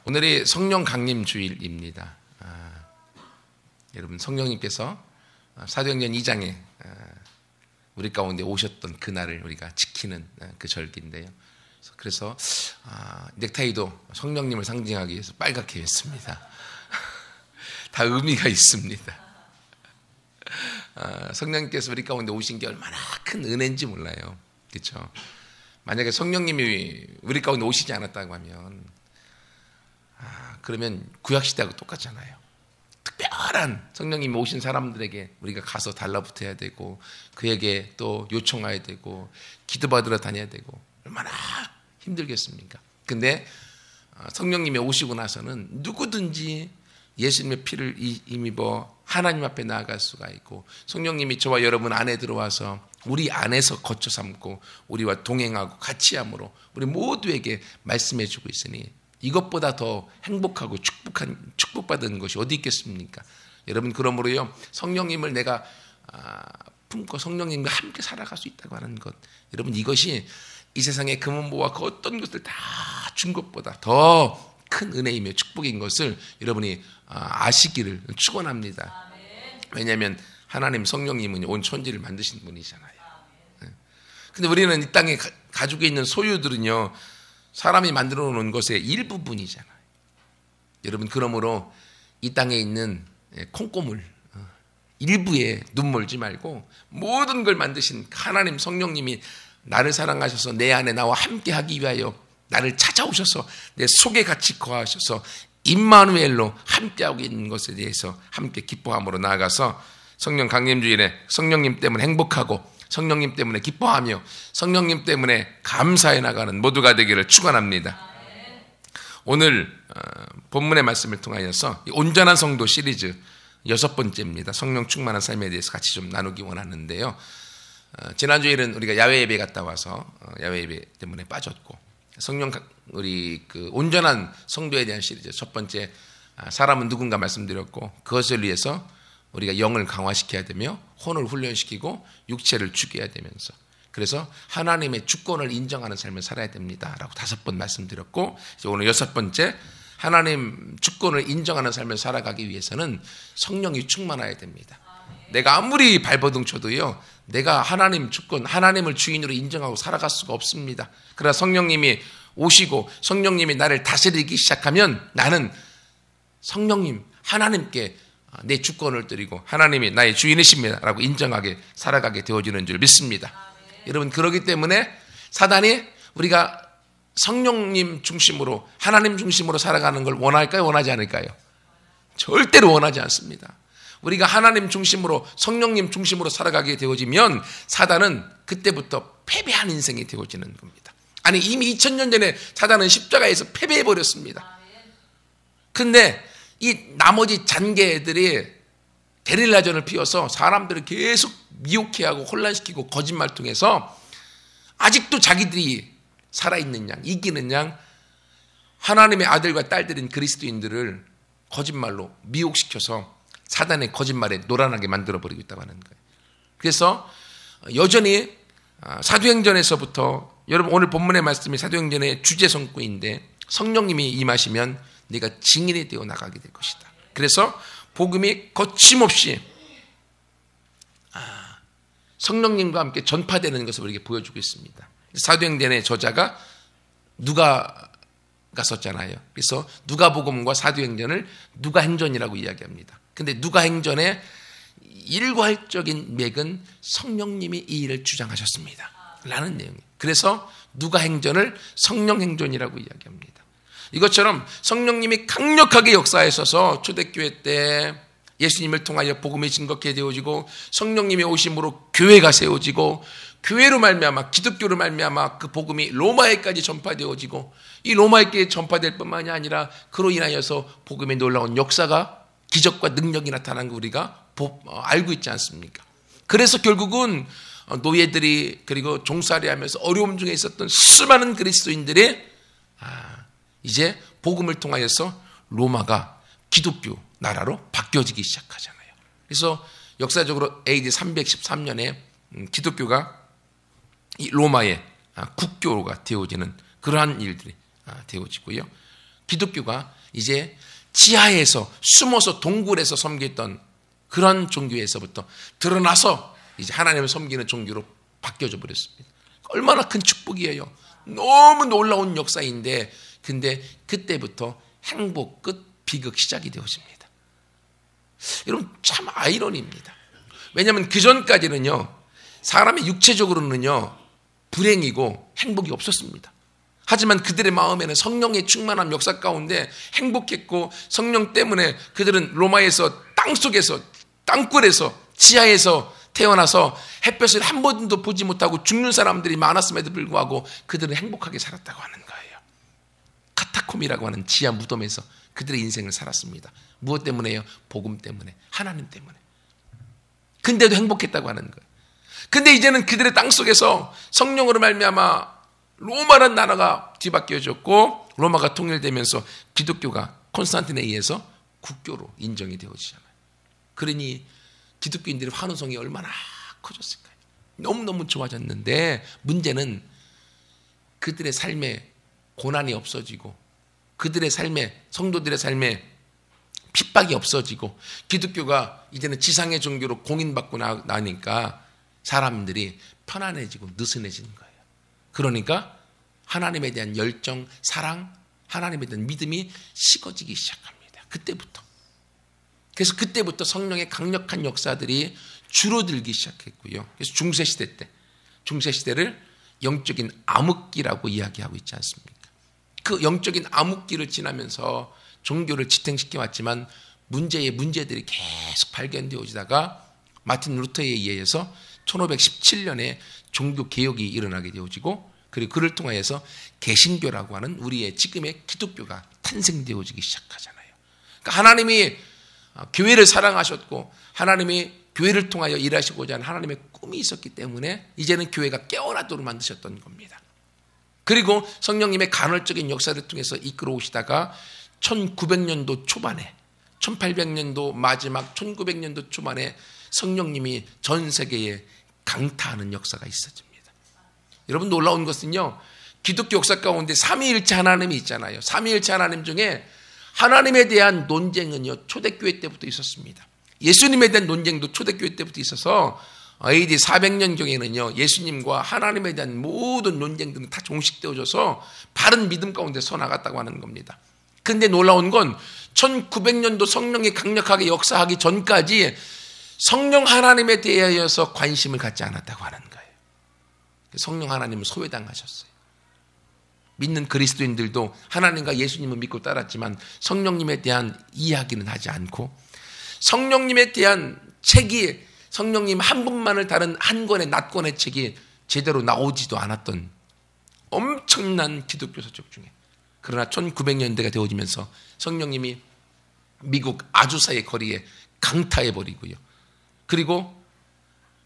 오늘이 성령 강림 주일입니다. 여러분 성령님께서 사도행전 2장에 우리 가운데 오셨던 그날을 우리가 지키는 그 절기인데요. 그래서 넥타이도 성령님을 상징하기 위해서 빨갛게 했습니다. 다 의미가 있습니다. 성령님께서 우리 가운데 오신 게 얼마나 큰 은혜인지 몰라요. 그렇죠? 만약에 성령님이 우리 가운데 오시지 않았다고 하면 그러면 구약시대하고 똑같잖아요. 특별한 성령님이 오신 사람들에게 우리가 가서 달라붙어야 되고 그에게 또 요청해야 되고 기도받으러 다녀야 되고 얼마나 힘들겠습니까? 근데 성령님이 오시고 나서는 누구든지 예수님의 피를 힘입어 하나님 앞에 나아갈 수가 있고 성령님이 저와 여러분 안에 들어와서 우리 안에서 거처 삼고 우리와 동행하고 같이 함으로 우리 모두에게 말씀해 주고 있으니 이것보다 더 행복하고 축복받은 것이 어디 있겠습니까? 여러분 그러므로요 성령님을 내가 품고 성령님과 함께 살아갈 수 있다고 하는 것 여러분 이것이 이 세상의 금은보화 그 어떤 것들 다 준 것보다 더 큰 은혜이며 축복인 것을 여러분이 아시기를 축원합니다. 왜냐하면 하나님 성령님은 온 천지를 만드신 분이잖아요. 근데 우리는 이 땅에 가지고 있는 소유들은요 사람이 만들어 놓은 것의 일부분이잖아요. 여러분 그러므로 이 땅에 있는 콩고물 일부에 눈 몰지 말고 모든 걸 만드신 하나님 성령님이 나를 사랑하셔서 내 안에 나와 함께 하기 위하여 나를 찾아오셔서 내 속에 같이 거하셔서 임마누엘로 함께하고 있는 것에 대해서 함께 기뻐함으로 나아가서 성령 강림주일에 성령님 때문에 행복하고 성령님 때문에 기뻐하며 성령님 때문에 감사해 나가는 모두가 되기를 축원합니다. 오늘 본문의 말씀을 통하여서 온전한 성도 시리즈 6번째입니다. 성령 충만한 삶에 대해서 같이 좀 나누기 원하는데요. 지난주일은 우리가 야외 예배 갔다 와서 야외 예배 때문에 빠졌고 성령 우리 그 온전한 성도에 대한 시리즈 첫 번째 사람은 누군가 말씀드렸고 그것을 위해서 우리가 영을 강화시켜야 되며 혼을 훈련시키고 육체를 죽여야 되면서 그래서 하나님의 주권을 인정하는 삶을 살아야 됩니다라고 5번 말씀드렸고 오늘 6번째 하나님 주권을 인정하는 삶을 살아가기 위해서는 성령이 충만해야 됩니다. 내가 아무리 발버둥 쳐도요 내가 하나님 주권 하나님을 주인으로 인정하고 살아갈 수가 없습니다. 그러나 성령님이 오시고 성령님이 나를 다스리기 시작하면 나는 성령님 하나님께 내 주권을 드리고 하나님이 나의 주인이십니다 라고 인정하게 살아가게 되어지는 줄 믿습니다. 여러분 그렇기 때문에 사단이 우리가 성령님 중심으로 하나님 중심으로 살아가는 걸 원할까요? 원하지 않을까요? 절대로 원하지 않습니다. 우리가 하나님 중심으로 성령님 중심으로 살아가게 되어지면 사단은 그때부터 패배한 인생이 되어지는 겁니다. 아니 이미 2000년 전에 사단은 십자가에서 패배해버렸습니다. 근데 이 나머지 잔개들이 게릴라전을 피워서 사람들을 계속 미혹해하고 혼란시키고 거짓말 통해서 아직도 자기들이 살아있는 양, 이기는 양 하나님의 아들과 딸들인 그리스도인들을 거짓말로 미혹시켜서 사단의 거짓말에 노란하게 만들어버리고 있다고 하는 거예요. 그래서 여전히 사도행전에서부터 여러분 오늘 본문의 말씀이 사도행전의 주제 성구인데 성령님이 임하시면 네가 증인이 되어 나가게 될 것이다. 그래서 복음이 거침없이 성령님과 함께 전파되는 것을 우리에게 보여주고 있습니다. 사도행전의 저자가 누가가 썼잖아요. 그래서 누가복음과 사도행전을 누가행전이라고 이야기합니다. 근데 누가행전의 일괄적인 맥은 성령님이 이 일을 주장하셨습니다 라는 내용이에요. 그래서 누가행전을 성령행전이라고 이야기합니다. 이것처럼 성령님이 강력하게 역사하셔서 초대교회 때 예수님을 통하여 복음이 증거케 되어지고 성령님의 오심으로 교회가 세워지고 교회로 말미암아 기독교로 말미암아 그 복음이 로마에까지 전파되어지고 이 로마에까지 전파될 뿐만이 아니라 그로 인하여서 복음의 놀라운 역사가 기적과 능력이 나타난 거 우리가 알고 있지 않습니까? 그래서 결국은 노예들이 그리고 종살이 하면서 어려움 중에 있었던 수많은 그리스도인들이 이제 복음을 통하여서 로마가 기독교 나라로 바뀌어지기 시작하잖아요. 그래서 역사적으로 AD 313년에 기독교가 이 로마의 국교가 되어지는 그러한 일들이 되어지고요. 기독교가 이제 지하에서 숨어서 동굴에서 섬겼던 그런 종교에서부터 드러나서 이제 하나님을 섬기는 종교로 바뀌어져 버렸습니다. 얼마나 큰 축복이에요. 너무 놀라운 역사인데, 근데 그때부터 행복 끝 비극 시작이 되어집니다. 여러분, 참 아이러니입니다. 왜냐하면 그 전까지는요, 사람의 육체적으로는요 불행이고 행복이 없었습니다. 하지만 그들의 마음에는 성령의 충만한 역사 가운데 행복했고, 성령 때문에 그들은 로마에서 땅속에서, 땅굴에서, 지하에서 태어나서 햇볕을 한 번도 보지 못하고 죽는 사람들이 많았음에도 불구하고 그들은 행복하게 살았다고 하는 거예요. 카타콤이라고 하는 지하 무덤에서 그들의 인생을 살았습니다. 무엇 때문에요? 복음 때문에, 하나님 때문에. 근데도 행복했다고 하는 거예요. 근데 이제는 그들의 땅속에서 성령으로 말미암아 로마라는 나라가 뒤바뀌어졌고, 로마가 통일되면서 기독교가 콘스탄틴에 의해서 국교로 인정이 되어지잖아요. 그러니 기독교인들의 환호성이 얼마나 커졌을까요? 너무너무 좋아졌는데, 문제는 그들의 삶에 고난이 없어지고, 그들의 삶에, 성도들의 삶에 핍박이 없어지고, 기독교가 이제는 지상의 종교로 공인받고 나니까 사람들이 편안해지고 느슨해지는 거예요. 그러니까 하나님에 대한 열정, 사랑, 하나님에 대한 믿음이 식어지기 시작합니다. 그때부터. 그래서 그때부터 성령의 강력한 역사들이 줄어들기 시작했고요. 그래서 중세시대 때, 중세시대를 영적인 암흑기라고 이야기하고 있지 않습니까? 그 영적인 암흑기를 지나면서 종교를 지탱시켜 왔지만 문제의 문제들이 계속 발견되어지다가 마틴 루터에 의해서 1517년에 종교 개혁이 일어나게 되어지고, 그리고 그를 통하여서 개신교라고 하는 우리의 지금의 기독교가 탄생되어지기 시작하잖아요. 그러니까 하나님이 교회를 사랑하셨고 하나님이 교회를 통하여 일하시고자 하는 하나님의 꿈이 있었기 때문에 이제는 교회가 깨어나도록 만드셨던 겁니다. 그리고 성령님의 간헐적인 역사를 통해서 이끌어 오시다가 1900년도 초반에, 1800년도 마지막 1900년도 초반에 성령님이 전 세계에 강타하는 역사가 있어집니다. 여러분, 놀라운 것은요, 기독교 역사 가운데 삼위일체 하나님이 있잖아요. 삼위일체 하나님 중에 하나님에 대한 논쟁은요 초대교회 때부터 있었습니다. 예수님에 대한 논쟁도 초대교회 때부터 있어서 AD 400년경에는요 예수님과 하나님에 대한 모든 논쟁들은 다 종식되어져서 바른 믿음 가운데 서 나갔다고 하는 겁니다. 그런데 놀라운 건 1900년도 성령이 강력하게 역사하기 전까지 성령 하나님에 대하여서 관심을 갖지 않았다고 하는 거예요. 성령 하나님을 소외당하셨어요. 믿는 그리스도인들도 하나님과 예수님을 믿고 따랐지만 성령님에 대한 이야기는 하지 않고, 성령님에 대한 책이, 성령님 한 분만을 다룬 한 권의 낫권의 책이 제대로 나오지도 않았던 엄청난 기독교 서적 중에, 그러나 1900년대가 되어지면서 성령님이 미국 아주사의 거리에 강타해버리고요. 그리고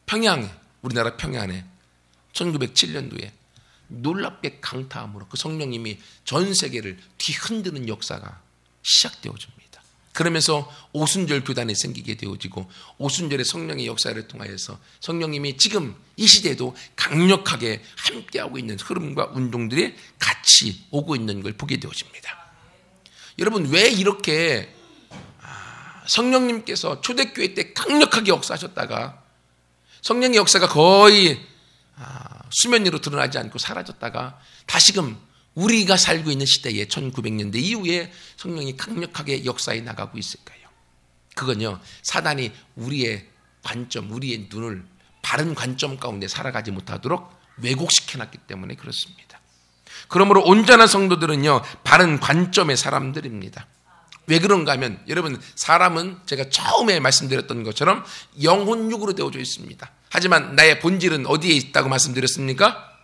평양에, 우리나라 평양에 1907년도에 놀랍게 강타함으로 그 성령님이 전 세계를 뒤흔드는 역사가 시작되어집니다. 그러면서 오순절 교단이 생기게 되어지고, 오순절의 성령의 역사를 통하여서 성령님이 지금 이 시대에도 강력하게 함께하고 있는 흐름과 운동들이 같이 오고 있는 걸 보게 되어집니다. 여러분, 왜 이렇게 성령님께서 초대교회 때 강력하게 역사하셨다가 성령의 역사가 거의 수면 위로 드러나지 않고 사라졌다가 다시금 우리가 살고 있는 시대에 1900년대 이후에 성령이 강력하게 역사해 나가고 있을까요? 그건요, 사단이 우리의 관점, 우리의 눈을 바른 관점 가운데 살아가지 못하도록 왜곡시켜놨기 때문에 그렇습니다. 그러므로 온전한 성도들은요 바른 관점의 사람들입니다. 왜 그런가 하면, 여러분, 사람은 제가 처음에 말씀드렸던 것처럼 영혼육으로 되어져 있습니다. 하지만 나의 본질은 어디에 있다고 말씀드렸습니까?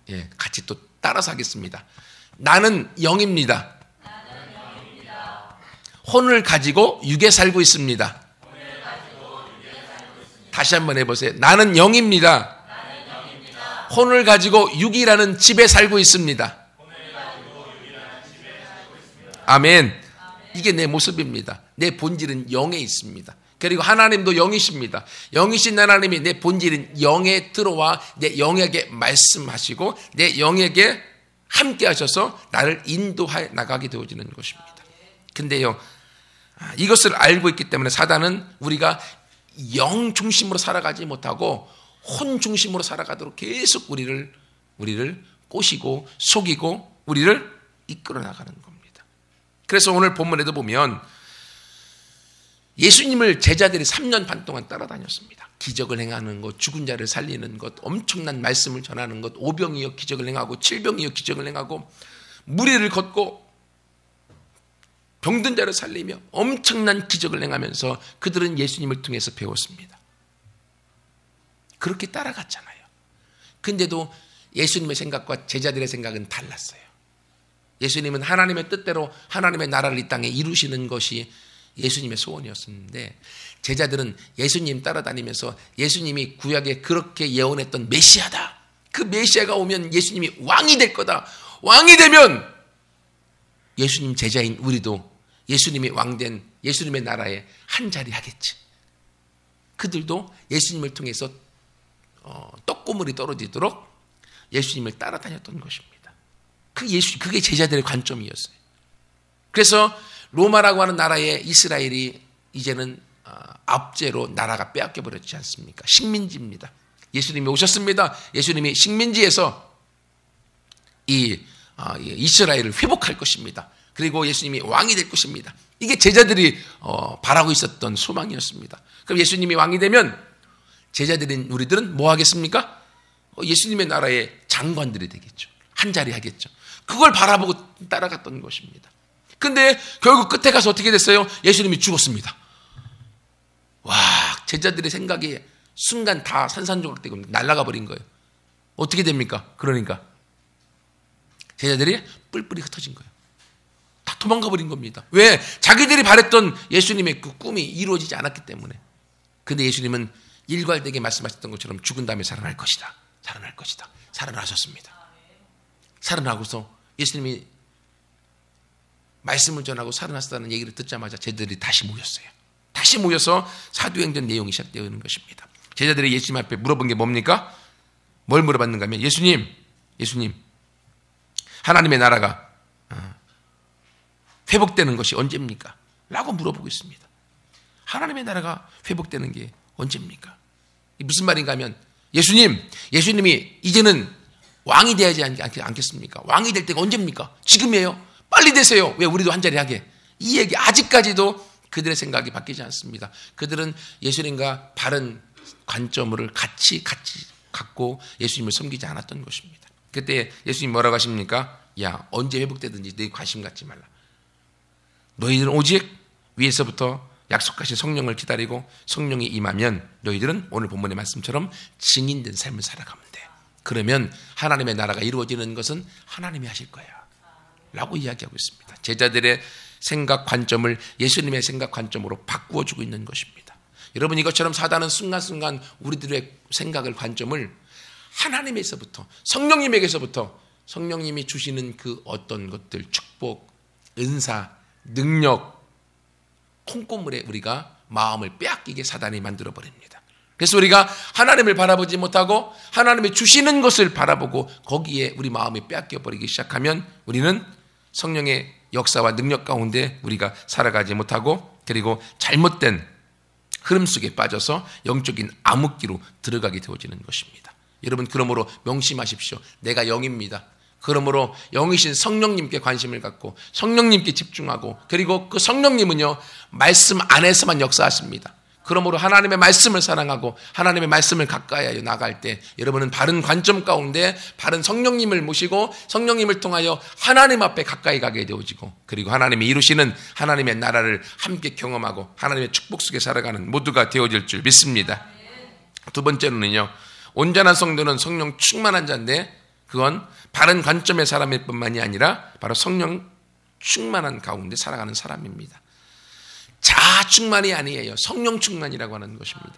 예, 같이 또 따라서 하겠습니다. 나는 영입니다. 혼을 가지고 육에 살고 있습니다. 다시 한번 해보세요. 나는 영입니다. 혼을 가지고 육이라는 집에 살고 있습니다. 아멘. 이게 내 모습입니다. 내 본질은 영에 있습니다. 그리고 하나님도 영이십니다. 영이신 하나님이 내 본질인 영에 들어와 내 영에게 말씀하시고 내 영에게 함께 하셔서 나를 인도하여 나가게 되어지는 것입니다. 근데요, 이것을 알고 있기 때문에 사단은 우리가 영 중심으로 살아가지 못하고 혼 중심으로 살아가도록 계속 우리를 꼬시고 속이고 우리를 이끌어 나가는 겁니다. 그래서 오늘 본문에도 보면 예수님을 제자들이 3년 반 동안 따라다녔습니다. 기적을 행하는 것, 죽은 자를 살리는 것, 엄청난 말씀을 전하는 것, 오병이어 기적을 행하고 칠병이어 기적을 행하고 무리를 걷고 병든 자를 살리며 엄청난 기적을 행하면서 그들은 예수님을 통해서 배웠습니다. 그렇게 따라갔잖아요. 근데도 예수님의 생각과 제자들의 생각은 달랐어요. 예수님은 하나님의 뜻대로 하나님의 나라를 이 땅에 이루시는 것이 예수님의 소원이었는데 제자들은 예수님 따라다니면서 예수님이 구약에 그렇게 예언했던 메시아다. 그 메시아가 오면 예수님이 왕이 될 거다. 왕이 되면 예수님 제자인 우리도 예수님이 왕된 예수님의 나라에 한 자리 하겠지. 그들도 예수님을 통해서 떡고물이 떨어지도록 예수님을 따라다녔던 것입니다. 그게 제자들의 관점이었어요. 그래서 로마라고 하는 나라에 이스라엘이 이제는 압제로 나라가 빼앗겨버렸지 않습니까? 식민지입니다. 예수님이 오셨습니다. 예수님이 식민지에서 이스라엘을 회복할 것입니다. 그리고 예수님이 왕이 될 것입니다. 이게 제자들이 바라고 있었던 소망이었습니다. 그럼 예수님이 왕이 되면 제자들인 우리들은 뭐 하겠습니까? 예수님의 나라의 장관들이 되겠죠. 한 자리 하겠죠. 그걸 바라보고 따라갔던 것입니다. 근데 결국 끝에 가서 어떻게 됐어요? 예수님이 죽었습니다. 와, 제자들의 생각이 순간 다 산산조각되고 날아가 버린 거예요. 어떻게 됩니까? 그러니까 제자들이 뿔뿔이 흩어진 거예요. 다 도망가 버린 겁니다. 왜? 자기들이 바랬던 예수님의 그 꿈이 이루어지지 않았기 때문에. 근데 예수님은 일괄되게 말씀하셨던 것처럼 죽은 다음에 살아날 것이다. 살아날 것이다. 살아나셨습니다. 살아나고서 예수님이 말씀을 전하고 살아났다는 얘기를 듣자마자 제자들이 다시 모였어요. 다시 모여서 사도행전 내용이 시작되는 것입니다. 제자들이 예수님 앞에 물어본 게 뭡니까? 뭘 물어봤는가 하면 예수님 하나님의 나라가 회복되는 것이 언제입니까? 라고 물어보고 있습니다. 하나님의 나라가 회복되는 게 언제입니까? 무슨 말인가 하면 예수님이 이제는 왕이 되어야지 않겠습니까? 왕이 될 때가 언제입니까? 지금이에요. 빨리 되세요. 왜 우리도 한 자리 하게? 이 얘기 아직까지도 그들의 생각이 바뀌지 않습니다. 그들은 예수님과 바른 관점을 같이 갖고 예수님을 섬기지 않았던 것입니다. 그때 예수님 뭐라고 하십니까? 야, 언제 회복되든지 너희 관심 갖지 말라. 너희들은 오직 위에서부터 약속하신 성령을 기다리고 성령이 임하면 너희들은 오늘 본문의 말씀처럼 증인된 삶을 살아가면 돼. 그러면 하나님의 나라가 이루어지는 것은 하나님이 하실 거야 라고 이야기하고 있습니다. 제자들의 생각 관점을 예수님의 생각 관점으로 바꾸어주고 있는 것입니다. 여러분, 이것처럼 사단은 순간순간 우리들의 생각을 관점을 하나님에서부터 성령님에게서부터 성령님이 주시는 그 어떤 것들, 축복, 은사, 능력, 콩고물에 우리가 마음을 빼앗기게 사단이 만들어버립니다. 그래서 우리가 하나님을 바라보지 못하고 하나님이 주시는 것을 바라보고 거기에 우리 마음이 빼앗겨버리기 시작하면 우리는 성령의 역사와 능력 가운데 우리가 살아가지 못하고 그리고 잘못된 흐름 속에 빠져서 영적인 암흑기로 들어가게 되어지는 것입니다. 여러분, 그러므로 명심하십시오. 내가 영입니다. 그러므로 영이신 성령님께 관심을 갖고 성령님께 집중하고 그리고 그 성령님은요 말씀 안에서만 역사하십니다. 그러므로 하나님의 말씀을 사랑하고 하나님의 말씀을 가까이 하여 나갈 때 여러분은 바른 관점 가운데 바른 성령님을 모시고 성령님을 통하여 하나님 앞에 가까이 가게 되어지고 그리고 하나님이 이루시는 하나님의 나라를 함께 경험하고 하나님의 축복 속에 살아가는 모두가 되어질 줄 믿습니다. 두 번째로는요, 온전한 성도는 성령 충만한 자인데 그건 바른 관점의 사람일 뿐만이 아니라 바로 성령 충만한 가운데 살아가는 사람입니다. 자아 충만이 아니에요. 성령 충만이라고 하는 것입니다.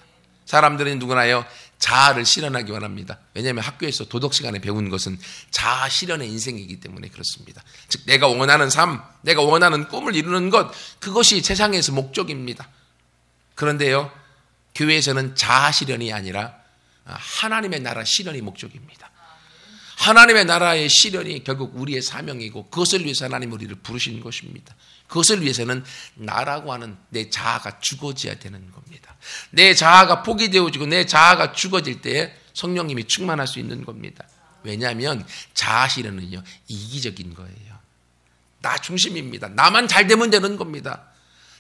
사람들은 누구나요 자아를 실현하기 원합니다. 왜냐하면 학교에서 도덕 시간에 배운 것은 자아 실현의 인생이기 때문에 그렇습니다. 즉 내가 원하는 삶, 내가 원하는 꿈을 이루는 것, 그것이 세상에서 목적입니다. 그런데요 교회에서는 자아 실현이 아니라 하나님의 나라 실현이 목적입니다. 하나님의 나라의 실현이 결국 우리의 사명이고 그것을 위해서 하나님 우리를 부르신 것입니다. 그것을 위해서는 나라고 하는 내 자아가 죽어져야 되는 겁니다. 내 자아가 포기되어지고 내 자아가 죽어질 때에 성령님이 충만할 수 있는 겁니다. 왜냐하면 자아 실현은요, 이기적인 거예요. 나 중심입니다. 나만 잘 되면 되는 겁니다.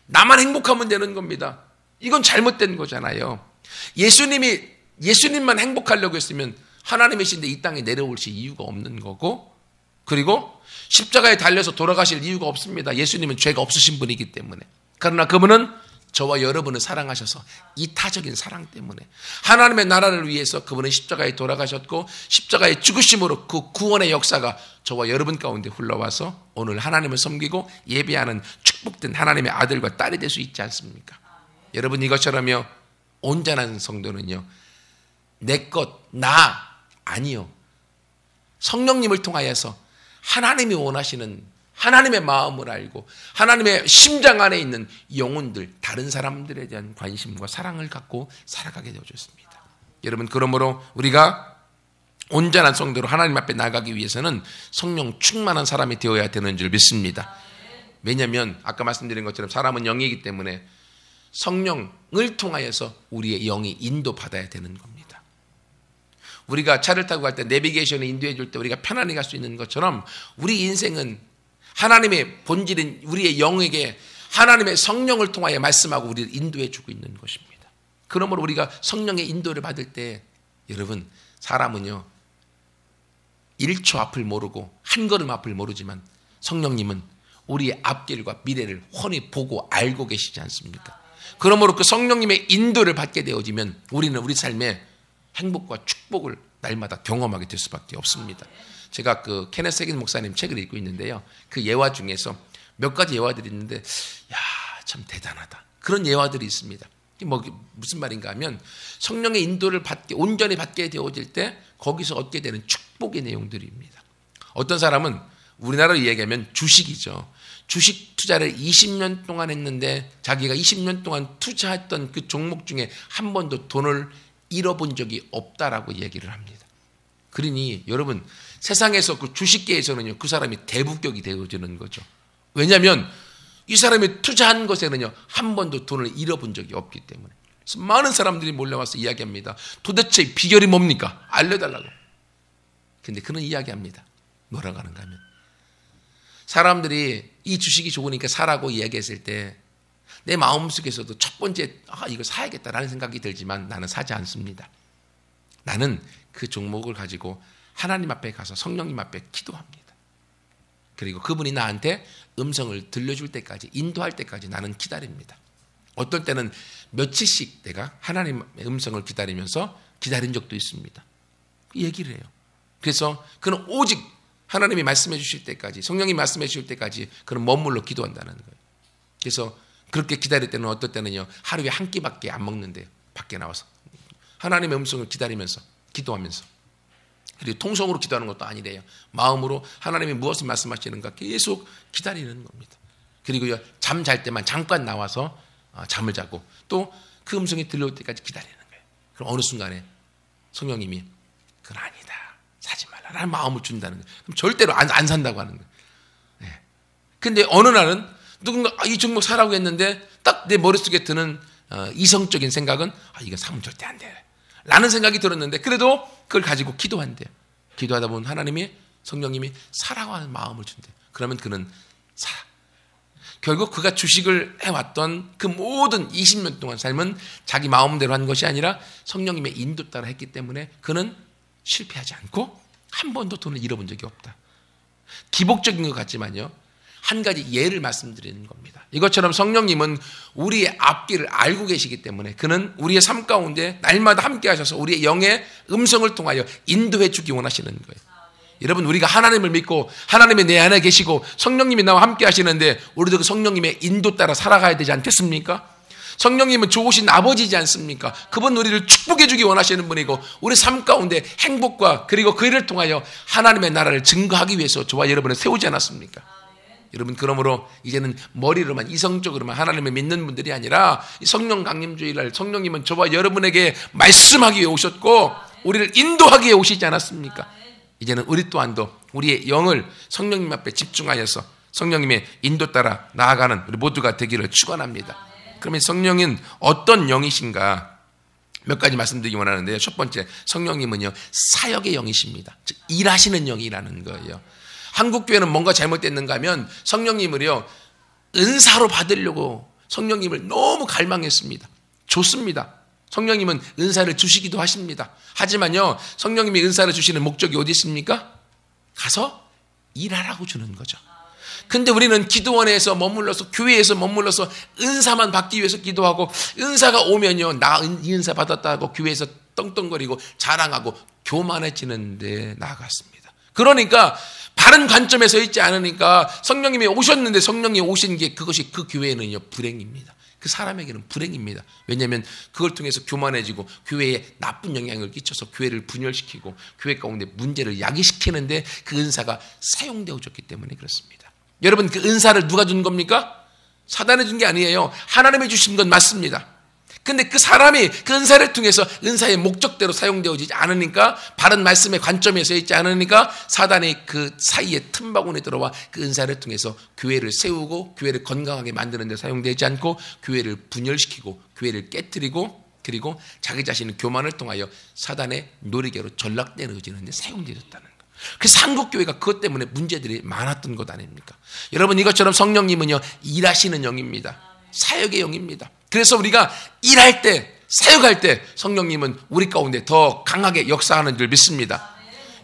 나만 행복하면 되는 겁니다. 이건 잘못된 거잖아요. 예수님만 행복하려고 했으면 하나님이신데 이 땅에 내려오실 이유가 없는 거고, 그리고 십자가에 달려서 돌아가실 이유가 없습니다. 예수님은 죄가 없으신 분이기 때문에. 그러나 그분은 저와 여러분을 사랑하셔서 이타적인 사랑 때문에 하나님의 나라를 위해서 그분은 십자가에 돌아가셨고 십자가의 죽으심으로 그 구원의 역사가 저와 여러분 가운데 흘러와서 오늘 하나님을 섬기고 예배하는 축복된 하나님의 아들과 딸이 될 수 있지 않습니까? 여러분, 이것처럼요, 온전한 성도는요, 내 것, 나 아니요, 성령님을 통하여서 하나님이 원하시는 하나님의 마음을 알고 하나님의 심장 안에 있는 영혼들, 다른 사람들에 대한 관심과 사랑을 갖고 살아가게 되어졌습니다. 여러분, 그러므로 우리가 온전한 성도로 하나님 앞에 나가기 위해서는 성령 충만한 사람이 되어야 되는 줄 믿습니다. 왜냐하면 아까 말씀드린 것처럼 사람은 영이기 때문에 성령을 통하여서 우리의 영이 인도받아야 되는 겁니다. 우리가 차를 타고 갈 때 내비게이션을 인도해 줄 때 우리가 편안히 갈 수 있는 것처럼 우리 인생은 하나님의 본질인 우리의 영에게 하나님의 성령을 통하여 말씀하고 우리를 인도해 주고 있는 것입니다. 그러므로 우리가 성령의 인도를 받을 때 여러분, 사람은요 1초 앞을 모르고 한 걸음 앞을 모르지만 성령님은 우리의 앞길과 미래를 훤히 보고 알고 계시지 않습니까? 그러므로 그 성령님의 인도를 받게 되어지면 우리는 우리 삶에 행복과 축복을 날마다 경험하게 될 수밖에 없습니다. 제가 그 케네스 해긴 목사님 책을 읽고 있는데요, 그 예화 중에서 몇 가지 예화들이 있는데 야, 참 대단하다, 그런 예화들이 있습니다. 무슨 말인가 하면 성령의 인도를 온전히 받게 되어질 때 거기서 얻게 되는 축복의 내용들입니다. 어떤 사람은 우리나라로 이야기하면 주식이죠. 주식 투자를 20년 동안 했는데 자기가 20년 동안 투자했던 그 종목 중에 한 번도 돈을 잃어본 적이 없다라고 얘기를 합니다. 그러니 여러분, 세상에서 그 주식계에서는요, 그 사람이 대부격이 되어지는 거죠. 왜냐하면 이 사람이 투자한 것에는요, 한 번도 돈을 잃어본 적이 없기 때문에. 그래서 많은 사람들이 몰려와서 이야기합니다. 도대체 비결이 뭡니까? 알려달라고. 근데 그는 이야기합니다. 뭐라고 하는가 하면, 사람들이 이 주식이 좋으니까 사라고 이야기했을 때 내 마음속에서도 첫 번째 이거 사야겠다라는 생각이 들지만 나는 사지 않습니다. 나는 그 종목을 가지고 하나님 앞에 가서 성령님 앞에 기도합니다. 그리고 그분이 나한테 음성을 들려줄 때까지, 인도할 때까지 나는 기다립니다. 어떨 때는 며칠씩 내가 하나님의 음성을 기다리면서 기다린 적도 있습니다. 얘기를 해요. 그래서 그는 오직 하나님이 말씀해 주실 때까지, 성령이 말씀해 주실 때까지 그는 머물러 기도한다는 거예요. 그래서 그렇게 기다릴 때는 어떨 때는요, 하루에 한 끼밖에 안 먹는데요, 밖에 나와서 하나님의 음성을 기다리면서 기도하면서, 그리고 통성으로 기도하는 것도 아니래요. 마음으로 하나님이 무엇을 말씀하시는가 계속 기다리는 겁니다. 그리고 잠 잘 때만 잠깐 나와서 잠을 자고 또 그 음성이 들려올 때까지 기다리는 거예요. 그럼 어느 순간에 성령님이 그건 아니다, 사지 말라라는 마음을 준다는 거예요. 그럼 절대로 안 산다고 하는 거예요. 네. 근데 어느 날은 누군가 이 종목 사라고 했는데 딱 내 머릿속에 드는 이성적인 생각은 이거 사면 절대 안 돼 라는 생각이 들었는데 그래도 그걸 가지고 기도한대요. 기도하다 보면 하나님이, 성령님이 사라고 하는 마음을 준대요. 그러면 그는 살아. 결국 그가 주식을 해왔던 그 모든 20년 동안 삶은 자기 마음대로 한 것이 아니라 성령님의 인도 따라 했기 때문에 그는 실패하지 않고 한 번도 돈을 잃어본 적이 없다. 기복적인 것 같지만요, 한 가지 예를 말씀드리는 겁니다. 이것처럼 성령님은 우리의 앞길을 알고 계시기 때문에 그는 우리의 삶 가운데 날마다 함께 하셔서 우리의 영의 음성을 통하여 인도해 주기 원하시는 거예요. 여러분, 우리가 하나님을 믿고 하나님이 내 안에 계시고 성령님이 나와 함께 하시는데 우리도 그 성령님의 인도 따라 살아가야 되지 않겠습니까? 성령님은 좋으신 아버지지 않습니까? 그분 우리를 축복해 주기 원하시는 분이고 우리 삶 가운데 행복과 그리고 그 일을 통하여 하나님의 나라를 증거하기 위해서 저와 여러분을 세우지 않았습니까? 여러분, 그러므로 이제는 머리로만, 이성적으로만 하나님을 믿는 분들이 아니라 성령 강림주일날 성령님은 저와 여러분에게 말씀하기 위해 오셨고 우리를 인도하기 위해 오시지 않았습니까? 이제는 우리 또한도 우리의 영을 성령님 앞에 집중하여서 성령님의 인도 따라 나아가는 우리 모두가 되기를 축원합니다. 그러면 성령은 어떤 영이신가? 몇 가지 말씀드리기 원하는데요. 첫 번째, 성령님은요, 사역의 영이십니다. 즉, 일하시는 영이라는 거예요. 한국 교회는 뭔가 잘못됐는가 하면 성령님을요, 은사로 받으려고 성령님을 너무 갈망했습니다. 좋습니다. 성령님은 은사를 주시기도 하십니다. 하지만요, 성령님이 은사를 주시는 목적이 어디 있습니까? 가서 일하라고 주는 거죠. 근데 우리는 기도원에서 머물러서, 교회에서 머물러서 은사만 받기 위해서 기도하고, 은사가 오면요, 나 이 은사 받았다고 교회에서 떵떵거리고 자랑하고 교만해지는데 나아갔습니다. 그러니까 바른 관점에서 있지 않으니까 성령님이 오셨는데 성령이 오신 게 그것이 그 교회는요, 불행입니다. 그 사람에게는 불행입니다. 왜냐하면 그걸 통해서 교만해지고 교회에 나쁜 영향을 끼쳐서 교회를 분열시키고 교회 가운데 문제를 야기시키는데 그 은사가 사용되어졌기 때문에 그렇습니다. 여러분, 그 은사를 누가 준 겁니까? 사단이 준 게 아니에요. 하나님이 주신 건 맞습니다. 근데 그 사람이 그 은사를 통해서 은사의 목적대로 사용되어지지 않으니까, 바른 말씀의 관점에서 있지 않으니까 사단이 그 사이에 틈바구니에 들어와 그 은사를 통해서 교회를 세우고 교회를 건강하게 만드는 데 사용되지 않고 교회를 분열시키고 교회를 깨뜨리고, 그리고 자기 자신의 교만을 통하여 사단의 놀이개로 전락되어지는 데 사용되어졌다는 거예요. 그래서 한국교회가 그것 때문에 문제들이 많았던 것 아닙니까? 여러분, 이것처럼 성령님은요, 일하시는 영입니다. 사역의 영입니다. 그래서 우리가 일할 때, 사역할 때 성령님은 우리 가운데 더 강하게 역사하는 줄 믿습니다.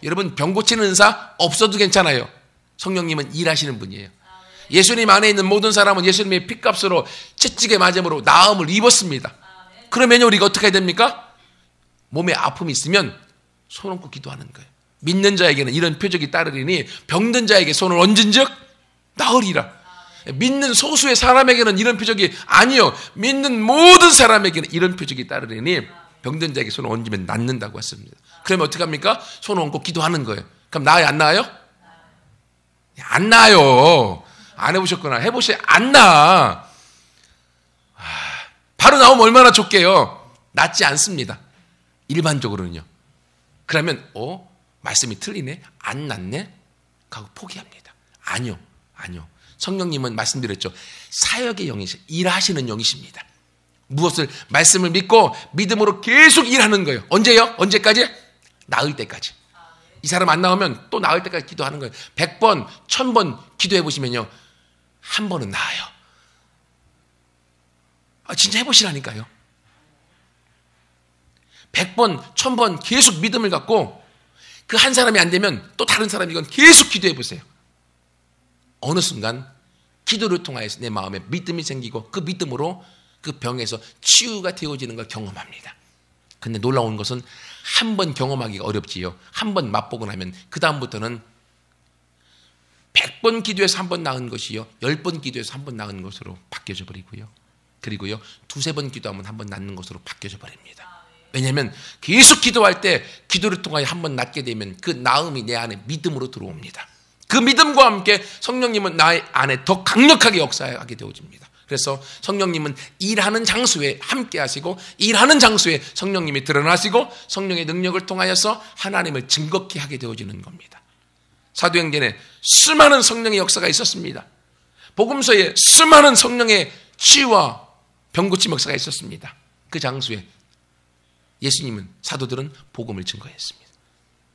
여러분, 병 고치는 은사 없어도 괜찮아요. 성령님은 일하시는 분이에요. 예수님 안에 있는 모든 사람은 예수님의 피값으로 채찍에 맞음으로 나음을 입었습니다. 그러면 우리가 어떻게 해야 됩니까? 몸에 아픔이 있으면 손 얹고 기도하는 거예요. 믿는 자에게는 이런 표적이 따르리니 병든 자에게 손을 얹은 즉 나으리라. 믿는 소수의 사람에게는 이런 표적이 아니요, 믿는 모든 사람에게는 이런 표적이 따르리니 병든 자에게 손을 얹으면 낫는다고 했습니다. 그러면 어떻게 합니까? 손을 얹고 기도하는 거예요. 그럼 나아요, 안 나아요? 안 나아요. 안 해보셨구나. 해보세요. 안 나아. 바로 나오면 얼마나 좋게요. 낫지 않습니다. 일반적으로는요. 그러면 말씀이 틀리네? 안 낫네? 하고 포기합니다. 아니요. 성령님은 말씀드렸죠. 사역의 영이시, 일하시는 영이십니다. 무엇을? 말씀을 믿고 믿음으로 계속 일하는 거예요. 언제요? 언제까지? 나을 때까지. 이 사람 안 나오면 또 나을 때까지 기도하는 거예요. 100번, 1000번 기도해 보시면요, 한 번은 나아요. 진짜 해보시라니까요. 100번, 1000번 계속 믿음을 갖고 그 한 사람이 안 되면 또 다른 사람이건 계속 기도해 보세요. 어느 순간 기도를 통하여서 내 마음에 믿음이 생기고 그 믿음으로 그 병에서 치유가 되어지는 걸 경험합니다. 근데 놀라운 것은 한 번 경험하기가 어렵지요. 한 번 맛보고 나면 그 다음부터는 100번 기도해서 한 번 나은 것이요, 10번 기도해서 한 번 나은 것으로 바뀌어져 버리고요. 그리고요, 2-3번 기도하면 한 번 낫는 것으로 바뀌어져 버립니다. 왜냐하면 계속 기도할 때 기도를 통하여 한 번 낫게 되면 그 나음이 내 안에 믿음으로 들어옵니다. 그 믿음과 함께 성령님은 나의 안에 더 강력하게 역사하게 되어집니다. 그래서 성령님은 일하는 장소에 함께 하시고, 일하는 장소에 성령님이 드러나시고 성령의 능력을 통하여서 하나님을 증거케 하게 되어지는 겁니다. 사도행전에 수많은 성령의 역사가 있었습니다. 복음서에 수많은 성령의 치유와 병고침 역사가 있었습니다. 그 장소에 예수님은, 사도들은 복음을 증거했습니다.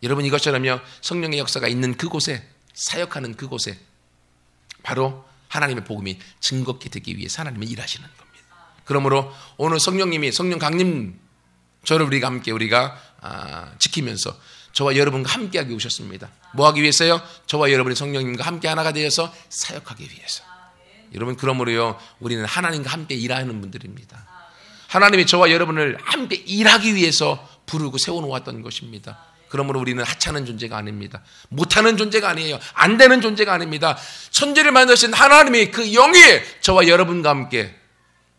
여러분, 이것처럼요, 성령의 역사가 있는 그곳에, 사역하는 그곳에 바로 하나님의 복음이 증거케 되기 위해서 하나님은 일하시는 겁니다. 그러므로 오늘 성령님이, 성령 강림 저를 우리가 지키면서 저와 여러분과 함께하기 오셨습니다. 뭐 하기 위해서요? 저와 여러분이 성령님과 함께 하나가 되어서 사역하기 위해서. 여러분, 그러므로요, 우리는 하나님과 함께 일하는 분들입니다. 하나님이 저와 여러분을 함께 일하기 위해서 부르고 세워놓았던 것입니다. 그러므로 우리는 하찮은 존재가 아닙니다. 못하는 존재가 아니에요. 안 되는 존재가 아닙니다. 천지를 만드신 하나님이 그 영이 저와 여러분과 함께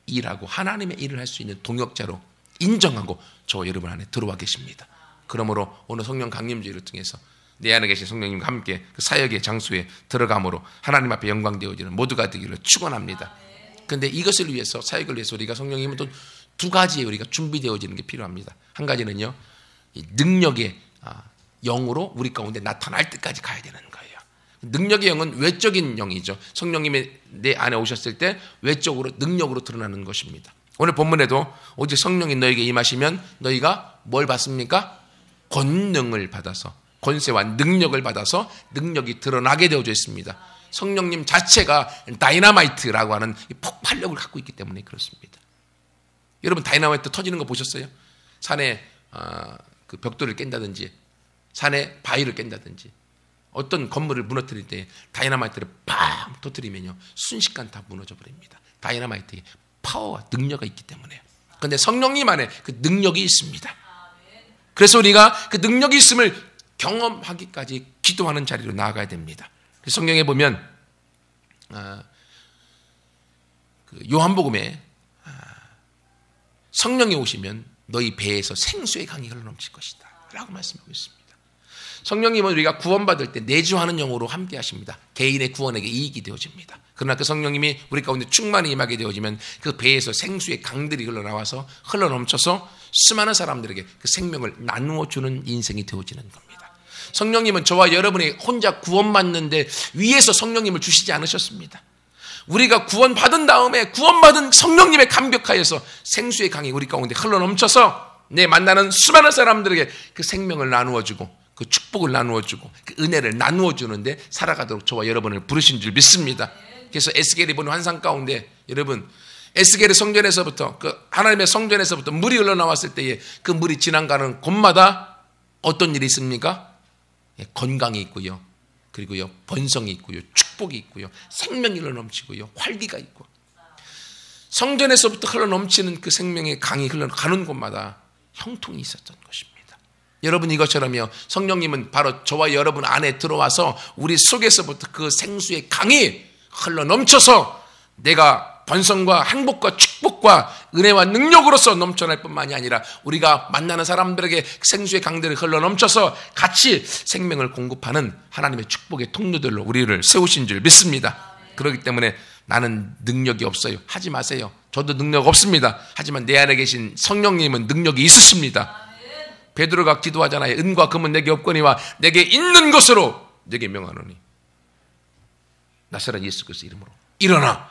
일하고 하나님의 일을 할 수 있는 동역자로 인정하고 저와 여러분 안에 들어와 계십니다. 그러므로 오늘 성령 강림주의를 통해서 내 안에 계신 성령님과 함께 그 사역의 장소에 들어감으로 하나님 앞에 영광되어지는 모두가 되기를 축원합니다. 그런데 이것을 위해서, 사역을 위해서 우리가 성령님은 또 두 가지에 우리가 준비되어지는 게 필요합니다. 한 가지는요, 이 능력의 영으로 우리 가운데 나타날 때까지 가야 되는 거예요. 능력의 영은 외적인 영이죠. 성령님이 내 안에 오셨을 때 외적으로 능력으로 드러나는 것입니다. 오늘 본문에도 오직 성령이 너에게 임하시면 너희가 뭘 받습니까? 권능을 받아서, 권세와 능력을 받아서 능력이 드러나게 되어져 있습니다. 성령님 자체가 다이너마이트라고 하는 폭발력을 갖고 있기 때문에 그렇습니다. 여러분 다이너마이트 터지는 거 보셨어요? 산에 그 벽돌을 깬다든지 산에 바위를 깬다든지 어떤 건물을 무너뜨릴 때 다이너마이트를 팡 터뜨리면요 순식간 다 무너져 버립니다. 다이너마이트에 파워와 능력이 있기 때문에. 그런데 성령님 안에 그 능력이 있습니다. 그래서 우리가 그 능력이 있음을 경험하기까지 기도하는 자리로 나아가야 됩니다. 성경에 보면 그 요한복음에 성령이 오시면 너희 배에서 생수의 강이 흘러넘칠 것이다 라고 말씀하고 있습니다. 성령님은 우리가 구원받을 때 내주하는 영으로 함께 하십니다. 개인의 구원에게 이익이 되어집니다. 그러나 그 성령님이 우리 가운데 충만히 임하게 되어지면 그 배에서 생수의 강들이 흘러나와서 흘러넘쳐서 수많은 사람들에게 그 생명을 나누어 주는 인생이 되어지는 겁니다. 성령님은 저와 여러분이 혼자 구원받는데 위에서 성령님을 주시지 않으셨습니다. 우리가 구원받은 다음에 구원받은 성령님의 감격하여서 생수의 강이 우리 가운데 흘러넘쳐서 내 만나는 수많은 사람들에게 그 생명을 나누어주고 그 축복을 나누어주고 그 은혜를 나누어주는데 살아가도록 저와 여러분을 부르신 줄 믿습니다. 그래서 에스겔이 본 환상 가운데 여러분 에스겔의 성전에서부터 그 하나님의 성전에서부터 물이 흘러나왔을 때에 그 물이 지나가는 곳마다 어떤 일이 있습니까? 건강이 있고요. 그리고요 번성이 있고요. 축복이 있고요. 생명이 흘러넘치고요. 활기가 있고 성전에서부터 흘러넘치는 그 생명의 강이 흘러가는 곳마다 형통이 있었던 것입니다. 여러분 이것처럼요 성령님은 바로 저와 여러분 안에 들어와서 우리 속에서부터 그 생수의 강이 흘러넘쳐서 내가 번성과 행복과 축복과 은혜와 능력으로서 넘쳐날 뿐만이 아니라 우리가 만나는 사람들에게 생수의 강들이 흘러넘쳐서 같이 생명을 공급하는 하나님의 축복의 통로들로 우리를 세우신 줄 믿습니다. 그렇기 때문에 나는 능력이 없어요. 하지 마세요. 저도 능력 없습니다. 하지만 내 안에 계신 성령님은 능력이 있으십니다. 베드로가 기도하잖아요. 은과 금은 내게 없거니와 내게 있는 것으로 내게 명하노니 나사렛 예수 그리스도 이름으로 일어나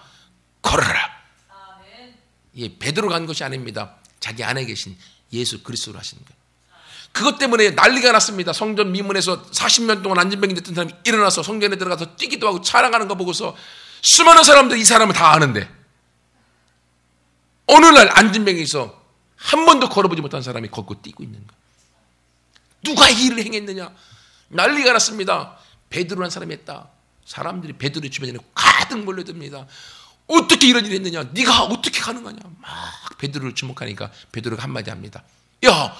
걸어라. 예, 베드로가 한 것이 아닙니다. 자기 안에 계신 예수 그리스도로 하시는 거예요. 그것 때문에 난리가 났습니다. 성전 미문에서 40년 동안 안진병이 됐던 사람이 일어나서 성전에 들어가서 뛰기도 하고 찬양하는 거 보고서 수많은 사람들이 이 사람을 다 아는데 어느 날 안진병이 있어 한 번도 걸어보지 못한 사람이 걷고 뛰고 있는 거예요. 누가 이 일을 행했느냐? 난리가 났습니다. 베드로라는 사람이 했다. 사람들이 베드로의 주변에 가득 몰려듭니다. 어떻게 이런 일을 했느냐? 네가 어떻게 가능하냐? 막 베드로를 주목하니까 베드로가 한마디 합니다. 야,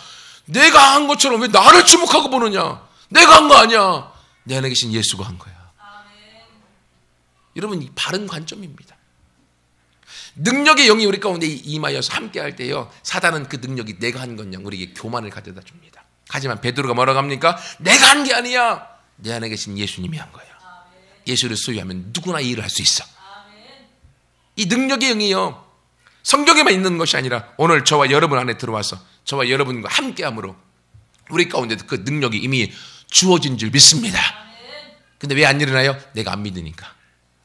내가 한 것처럼 왜 나를 주목하고 보느냐? 내가 한 거 아니야. 내 안에 계신 예수가 한 거야. 여러분 이 바른 관점입니다. 능력의 영이 우리 가운데 임하여서 함께할 때요 사단은 그 능력이 내가 한 것냥 우리에게 교만을 가져다 줍니다. 하지만 베드로가 뭐라고 합니까? 내가 한 게 아니야. 내 안에 계신 예수님이 한 거야. 예수를 소유하면 누구나 이 일을 할 수 있어. 이 능력의 영이요 성경에만 있는 것이 아니라 오늘 저와 여러분 안에 들어와서 저와 여러분과 함께함으로 우리 가운데 그 능력이 이미 주어진 줄 믿습니다. 근데 왜 안 일어나요? 내가 안 믿으니까,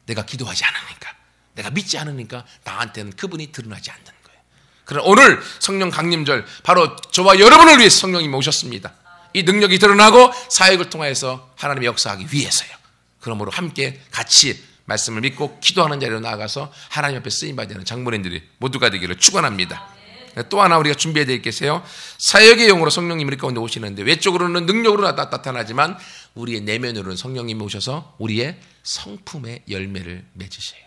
내가 기도하지 않으니까, 내가 믿지 않으니까 나한테는 그분이 드러나지 않는 거예요. 그러나 오늘 성령 강림절 바로 저와 여러분을 위해서 성령님이 오셨습니다. 이 능력이 드러나고 사역을 통해서 하나님의 역사하기 위해서요. 그러므로 함께 같이 말씀을 믿고 기도하는 자리로 나아가서 하나님 앞에 쓰임받는 장로님들이 모두가 되기를 축원합니다. 또 하나 우리가 준비해야 될 게 있어요. 사역의 영으로 성령님이 우리 가운데 오시는데 외적으로는 능력으로 나타나지만 우리의 내면으로는 성령님이 오셔서 우리의 성품의 열매를 맺으세요.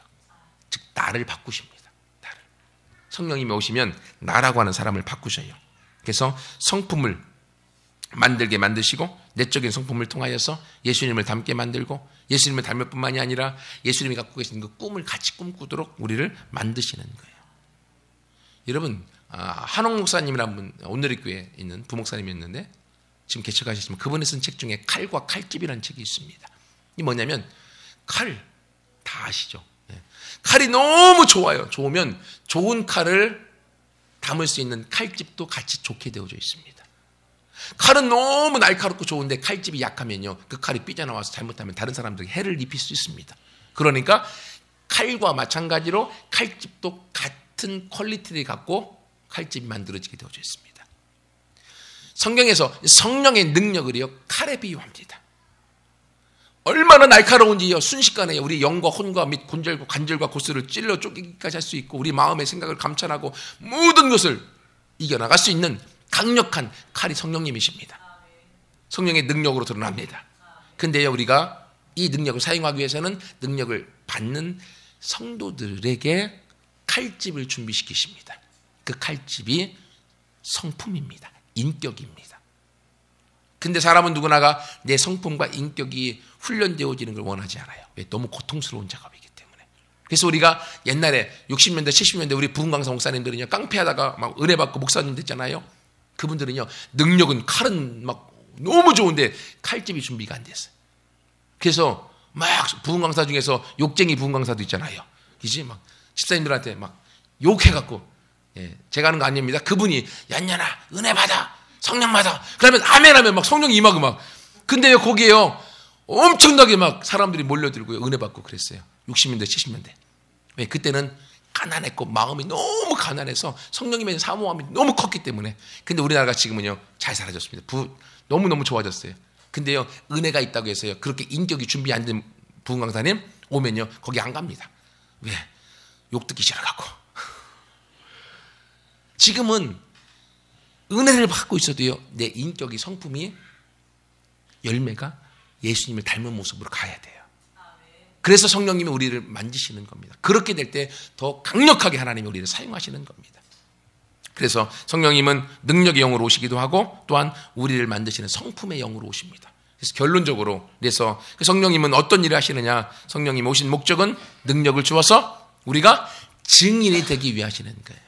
즉 나를 바꾸십니다. 나를. 성령님이 오시면 나라고 하는 사람을 바꾸셔요. 그래서 성품을 만들게 만드시고 내적인 성품을 통하여서 예수님을 닮게 만들고 예수님을 닮을 뿐만이 아니라 예수님이 갖고 계신 그 꿈을 같이 꿈꾸도록 우리를 만드시는 거예요. 여러분 한옥 목사님이라는 분 온누리교회에 있는 부목사님이었는데 지금 개척하셨지만 그분이 쓴 책 중에 칼과 칼집이라는 책이 있습니다. 이 뭐냐면 칼 다 아시죠? 칼이 너무 좋아요. 좋으면 좋은 칼을 담을 수 있는 칼집도 같이 좋게 되어져 있습니다. 칼은 너무 날카롭고 좋은데 칼집이 약하면요, 그 칼이 삐져나와서 잘못하면 다른 사람들에게 해를 입힐 수 있습니다. 그러니까 칼과 마찬가지로 칼집도 같은 퀄리티를 갖고 칼집이 만들어지게 되어져 있습니다. 성경에서 성령의 능력을요, 칼에 비유합니다. 얼마나 날카로운지요, 순식간에 우리 영과 혼과 및 관절과 골수를 찔러 쪼개기까지 할 수 있고, 우리 마음의 생각을 감찰하고 모든 것을 이겨나갈 수 있는 강력한 칼이 성령님이십니다. 성령의 능력으로 드러납니다. 근데요, 우리가 이 능력을 사용하기 위해서는 능력을 받는 성도들에게 칼집을 준비시키십니다. 그 칼집이 성품입니다. 인격입니다. 근데 사람은 누구나가 내 성품과 인격이 훈련되어지는 걸 원하지 않아요. 왜? 너무 고통스러운 작업이기 때문에. 그래서 우리가 옛날에 60년대, 70년대 우리 부흥강사 목사님들은요, 깡패하다가 막 은혜 받고 목사님 됐잖아요. 그분들은요, 능력은, 칼은 막 너무 좋은데 칼집이 준비가 안 됐어요. 그래서 막 부흥강사 중에서 욕쟁이 부흥강사도 있잖아요. 이제 막 집사님들한테 막 욕해갖고, 예, 제가 하는 거 아닙니다. 그분이 얀얀아 은혜 받아, 성령 받아, 그러면 아멘 하면 막 성령이 임하고 막. 근데요, 거기에요 엄청나게 막 사람들이 몰려들고요, 은혜 받고 그랬어요. 60년대 70년대. 왜? 그때는 가난했고 마음이 너무 가난해서 성령님의 사모함이 너무 컸기 때문에. 근데 우리나라가 지금은요 잘 사라졌습니다. 너무너무 좋아졌어요. 근데요, 은혜가 있다고 해서요 그렇게 인격이 준비 안 된 부흥강사님 오면요 거기 안 갑니다. 왜? 욕 듣기 싫어갖고. 지금은 은혜를 받고 있어도요, 내 인격이, 성품이, 열매가 예수님을 닮은 모습으로 가야 돼요. 그래서 성령님이 우리를 만지시는 겁니다. 그렇게 될 때 더 강력하게 하나님이 우리를 사용하시는 겁니다. 그래서 성령님은 능력의 영으로 오시기도 하고, 또한 우리를 만드시는 성품의 영으로 오십니다. 그래서 결론적으로, 그래서 성령님은 어떤 일을 하시느냐? 성령님 오신 목적은 능력을 주어서 우리가 증인이 되기 위해 하시는 거예요.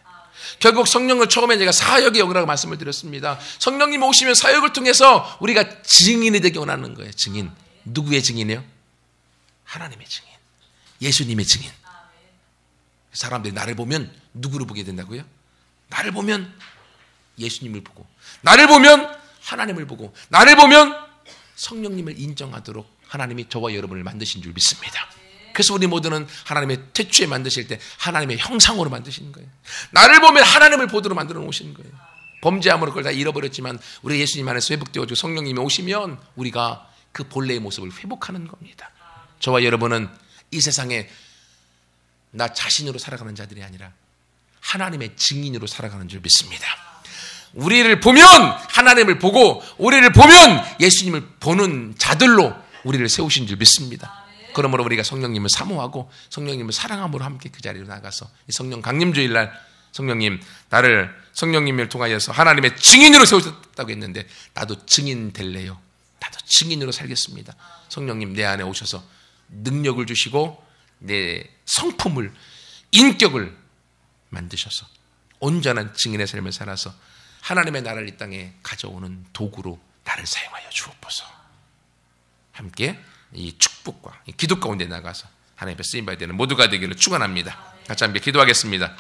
결국 성령을 처음에 제가 사역의 영이라고 말씀을 드렸습니다. 성령님 오시면 사역을 통해서 우리가 증인이 되기 원하는 거예요. 증인. 누구의 증인이요? 하나님의 증인. 예수님의 증인. 사람들이 나를 보면 누구를 보게 된다고요? 나를 보면 예수님을 보고, 나를 보면 하나님을 보고, 나를 보면 성령님을 인정하도록 하나님이 저와 여러분을 만드신 줄 믿습니다. 그래서 우리 모두는 하나님의 태초에 만드실 때 하나님의 형상으로 만드시는 거예요. 나를 보면 하나님을 보도록 만들어 놓으시는 거예요. 범죄함으로 그걸 다 잃어버렸지만 우리 예수님 안에서 회복되어지고 성령님이 오시면 우리가 그 본래의 모습을 회복하는 겁니다. 저와 여러분은 이 세상에 나 자신으로 살아가는 자들이 아니라 하나님의 증인으로 살아가는 줄 믿습니다. 우리를 보면 하나님을 보고, 우리를 보면 예수님을 보는 자들로 우리를 세우신 줄 믿습니다. 그러므로 우리가 성령님을 사모하고 성령님을 사랑함으로 함께 그 자리로 나가서 이 성령 강림주일날 성령님, 나를 성령님을 통하여서 하나님의 증인으로 세우셨다고 했는데 나도 증인 될래요. 나도 증인으로 살겠습니다. 성령님 내 안에 오셔서 능력을 주시고 내 성품을, 인격을 만드셔서 온전한 증인의 삶을 살아서 하나님의 나라를 이 땅에 가져오는 도구로 나를 사용하여 주옵소서. 함께 이 축복과 이 기도 가운데 나가서 하나님의 쓰임받아야 되는 모두가 되기를 축원합니다. 같이 함께 기도하겠습니다.